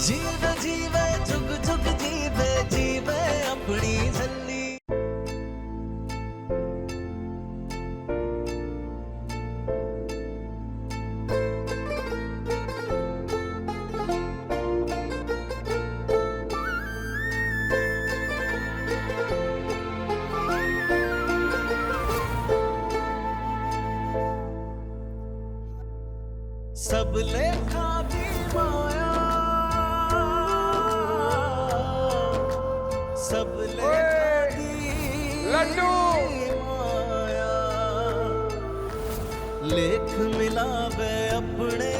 जीवे जीवे जुग जुग जीवे जीवे अपनी झल्ली। सब लेखा भी माया, सब लेखा दी लड्डू माया। लेख मिलावे अपने,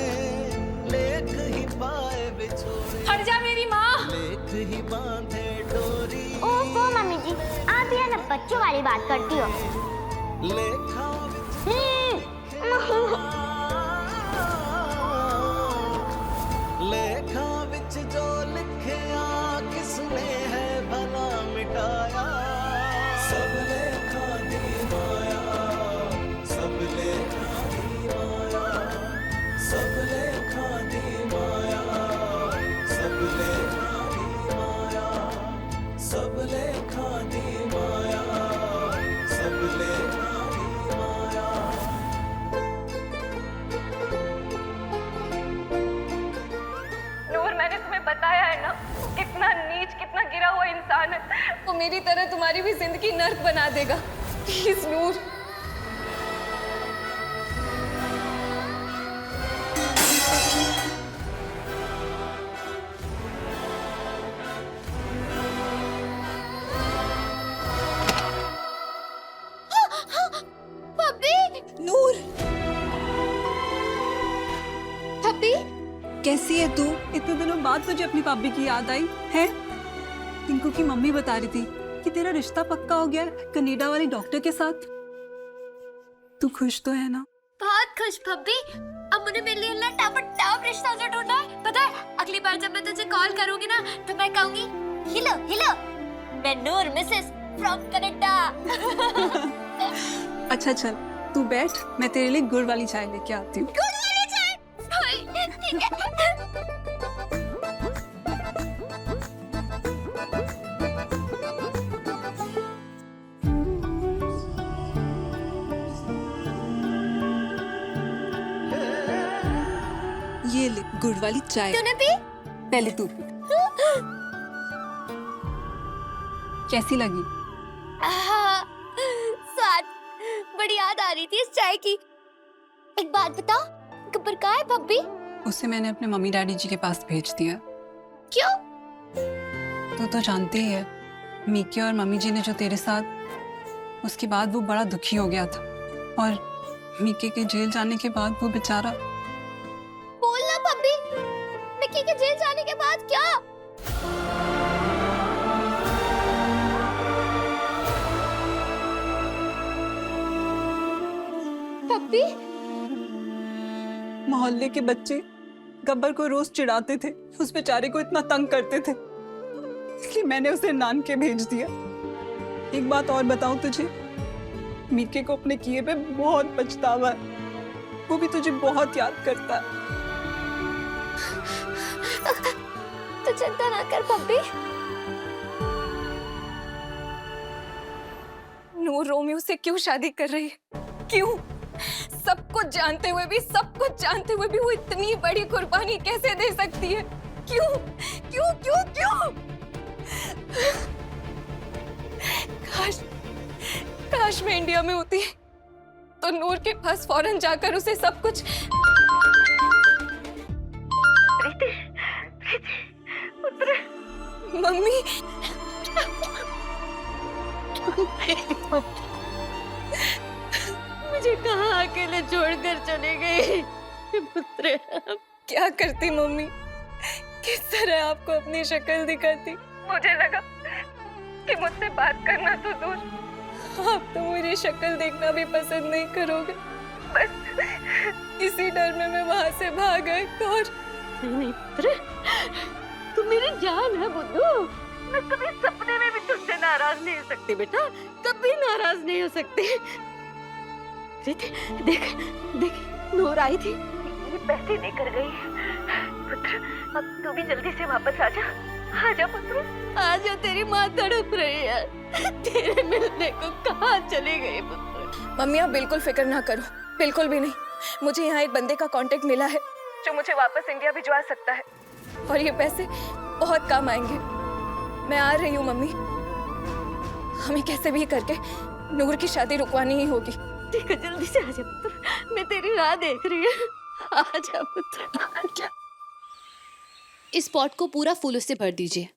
लेख ही पाए बिछोड़े। हट जा मेरी माँ। लेख ही बांधे डोरी। ओफो मम्मी जी, आप यहाँ ना बच्चों वाली बात करती हो। लेखा लेखा विच जो लिखया किसने है भला मिटाया। सब लेखा दी माया, सब लेखा दी माया, सब लेखा दी माया, सब लेखा दी माया, सब लेखा दी माया, सब लेखा दी माया। नूर, मैंने तुम्हें बताया है ना, कितना नीच, कितना गिरा हुआ इंसान है। वो मेरी तरह तुम्हारी भी जिंदगी नर्क बना देगा। प्लीज नूर। नूर, भाभी कैसी है तू? इतने दिनों बाद तुझे अपनी भाभी की याद आई है? टिंकू की मम्मी बता रही थी कि तेरा रिश्ता पक्का हो गया कनाडा वाली डॉक्टर के साथ। तू खुश तो है ना? बहुत खुश भाभी। अब मुझे मेरे लिए टाप रिश्ता जो ढूंढना है। पता है, अगली बार जब मैं तुझे कॉल करूंगी ना, तो मैं कहूंगी हेलो हेलो, मैं नूर मिसेस फ्रॉम कनाडा। अच्छा चल, तू बैठ, मैं तेरे लिए गुड़ वाली चाय लेके आती हूँ। गुड़ वाली चाय? ठीक है। ये ले गुड़ वाली चाय। तूने पी? पहले तू पी। कैसी लगी? स्वाद बड़ी याद आ रही थी इस चाय की। एक बात बता, गब्बर कहाँ है भाभी? उसे मैंने अपने मम्मी डैडी जी के पास भेज दिया। क्यों? तू तो जानती ही है, मीके और मम्मी जी ने जो तेरे साथ, उसके बाद वो बड़ा दुखी हो गया था। और मीके के जेल जाने के बाद वो बेचारा। बोलना भाभी, मिक्की के जेल जाने के बाद क्या? भाभी, मोहल्ले के बच्चे गब्बर को रोज चिढ़ाते थे, उस बेचारे को इतना तंग करते थे, इसलिए मैंने उसे नान के भेज दिया। एक बात और बताऊं तुझे, मीके को अपने किए पे बहुत पछतावा है। वो भी तुझे बहुत याद करता है। तो चिंता ना कर भाभी। नूर रोमियो से क्यों शादी कर रही है? क्यों? सब कुछ जानते हुए भी, सब कुछ जानते हुए भी वो इतनी बड़ी कुर्बानी कैसे दे सकती है? क्यों क्यों क्यों क्यों? काश मैं इंडिया में होती तो नूर के पास फौरन जाकर उसे सब कुछ। मम्मी, मुझे कहाँ अकेले छोड़कर चले गई? पुत्र, क्या करती मम्मी? किस तरह आपको अपनी शक्ल दिखाती? मुझे लगा कि मुझसे बात करना तो दूर, आप तो मेरी शक्ल देखना भी पसंद नहीं करोगे। बस इसी डर में मैं वहां से भाग गई। और नहीं पुत्र, तुम मेरी जान है बुद्धू। मैं कभी सपने में भी तुझसे नाराज नहीं हो सकती बेटा, कभी नाराज नहीं हो सकती। देख देख देख, नूर आई थी, ये पैसे लेकर गई। पुत्र, अब तू भी जल्दी से वापस आ जा। आ जा पुत्र, आ जा, तेरी माँ तड़प रही है। तेरे मिलने को कहाँ चली गई पुत्र? मम्मी आप बिल्कुल फिक्र ना करो, बिल्कुल भी नहीं। मुझे यहाँ एक बंदे का कांटेक्ट मिला है जो मुझे वापस इंडिया भिजवा सकता है, और ये पैसे बहुत काम आएंगे। मैं आ रही हूँ मम्मी, हमें कैसे भी करके नूर की शादी रुकवानी ही होगी। ठीक है, जल्दी से आ जा पुत्र, मैं तेरी राह देख रही हूँ। आ जा पुत्र, आ जा। इस पॉट को पूरा फूलों से भर दीजिए।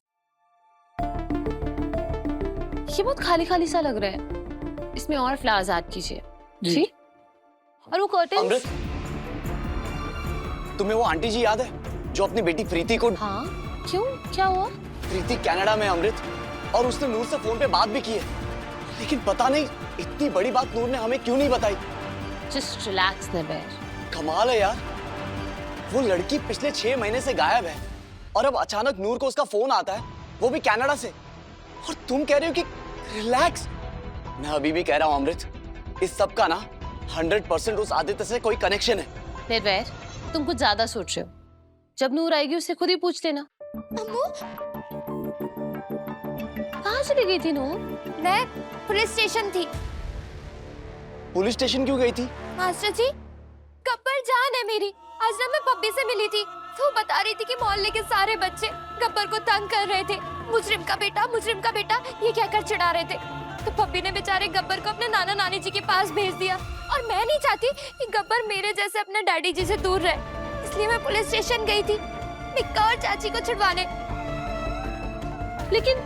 ये बहुत खाली खाली सा लग रहा है, इसमें और फ्लावर्स ऐड कीजिए। जी। और वो कर्टन। अमृत, तुम्हें वो आंटी जी याद है जो अपनी बेटी प्रीति को? हाँ, क्यों, क्या हुआ? प्रीति कनाडा में अमृत, और उसने नूर से फोन पे बात भी की है, लेकिन पता नहीं इतनी बड़ी बात नूर ने हमें क्यों नहीं बताई। जस्ट रिलैक्स नबेर। कमाल है यार, वो लड़की पिछले 6 महीने से गायब है और अब अचानक नूर को उसका फोन आता है, वो भी कनाडा से, और तुम कह रहे हो कि रिलैक्स। मैं अभी भी कह रहा हूँ अमृत, इस सब का ना 100% उस आदित्य से कोई कनेक्शन है। निर्वैर, तुम कुछ ज्यादा सोच रहे हो। जब नूर आएगी उससे खुद ही पूछ लेना। अम्मू, कहाँ चली गई थी नूर? मैं पुलिस स्टेशन थी। पुलिस स्टेशन क्यों गई थी? मास्टर जी, गब्बर जान है मेरी। आज ना मैं पप्पी से मिली थी, तो बता रही थी कि मोहल्ले के सारे बच्चे गब्बर को तंग कर रहे थे। मुजरिम का बेटा ये कहकर चिढ़ा रहे थे। तो पप्पी ने बेचारे गब्बर को अपने नाना नानी जी के पास भेज दिया, और मैं नहीं चाहती कि गब्बर मेरे जैसे अपने डैडी जी से दूर रहे, इसलिए मैं पुलिस स्टेशन गई थी मिक्का और चाची को छुड़वाने। लेकिन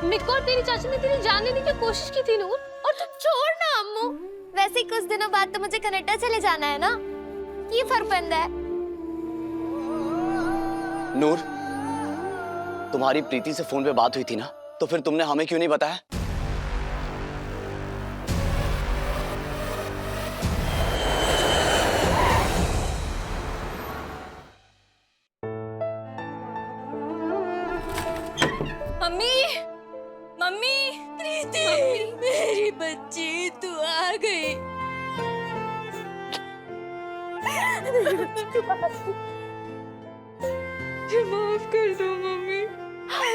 मिक्का और तेरी चाची ने तेरी जान लेने की कोशिश की थी नूर। और तू छोड़ ना अम्मू, वैसे ही कुछ दिनों बाद तो मुझे कनाडा चले जाना है ना, ये फर्क बनता है। नूर, तुम्हारी प्रीति से फोन पे बात हुई थी ना, तो फिर तुमने हमें क्यों नहीं बताया? मम्मी, मम्मी, प्रीति, मेरी बच्ची, तू आ गई। माफ कर दो मम्मी।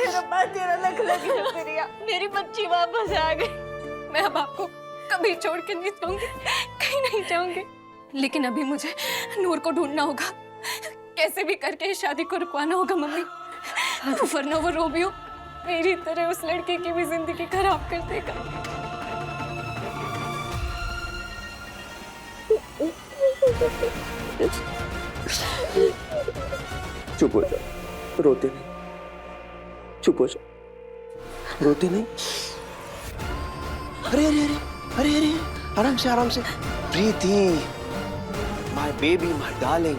रब्बा तेरा लख लगी शुक्रिया, मेरी बच्ची वापस आ गई। मैं अब आपको कभी छोड़ के नहीं जाऊंगी, कहीं नहीं जाऊंगी। लेकिन अभी मुझे नूर को ढूंढना होगा, कैसे भी करके इस शादी को रुकवाना होगा मम्मी, वरना वो रोमियो मेरी तरह उस लड़के की भी जिंदगी खराब कर देगा। चुप हो जा, रोते नहीं, चुप हो जा, रोते नहीं। अरे अरे अरे अरे अरे, आराम से आराम से। प्रीति, माय बेबी, माय डार्लिंग,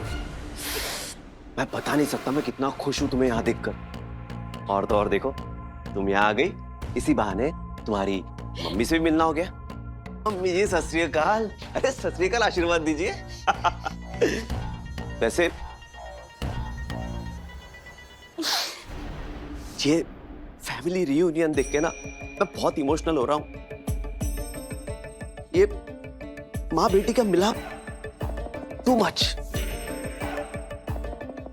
मैं बता नहीं सकता मैं कितना खुश हूं तुम्हें यहाँ देखकर। और तो और देखो, तुम यहाँ आ गई, इसी बहाने तुम्हारी मम्मी से भी मिलना हो गया। मम्मी जी सत श्री अकाल। अरे सत श्री अकाल, आशीर्वाद दीजिए। वैसे ये फैमिली रियूनियन देख के ना मैं बहुत इमोशनल हो रहा हूं। ये माँ बेटी का मिलाप टू मच।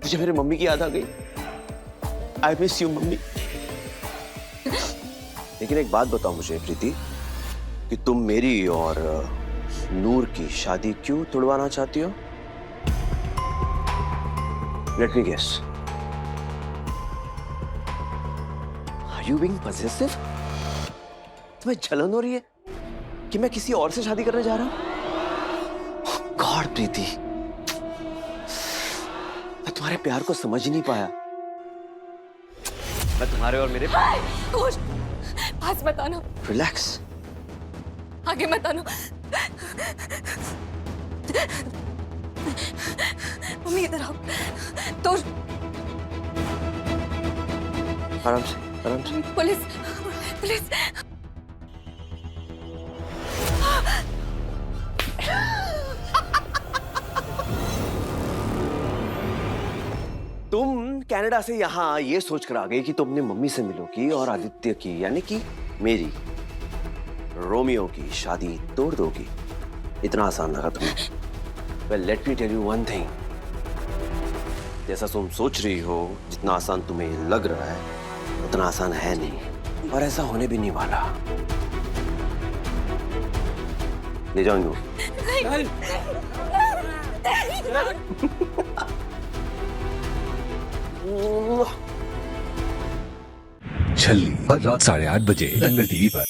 मुझे मेरे मम्मी की याद आ गई। I miss you mummy. लेकिन एक बात बताओ मुझे प्रीति, कि तुम मेरी और नूर की शादी क्यों तोड़वाना चाहती हो? Let me guess, are you being possessive? तुम्हें जलन हो रही है कि मैं किसी और से शादी करने जा रहा हूं? गॉड प्रीति, मैं तुम्हारे प्यार को समझ ही नहीं पाया। मैं तुम्हारे और मेरे कुछ पास बताना, रिलैक्स, आगे मत आना। मम्मी इधर आओ। तो आराम से आराम से। Police, police. तुम कनाडा से यहाँ ये सोचकर आ गई कि तुम अपनी मम्मी से मिलोगी और आदित्य की, यानी कि मेरी, रोमियो की शादी तोड़ दोगी। इतना आसान लगा तुम्हें? Well, let me tell you one thing. जैसा तुम सोच रही हो, जितना आसान तुम्हें लग रहा है उतना आसान है नहीं, और ऐसा होने भी नहीं वाला। ले जाऊंगी छल्ली हर रात 8:30 बजे दंगल टीवी पर।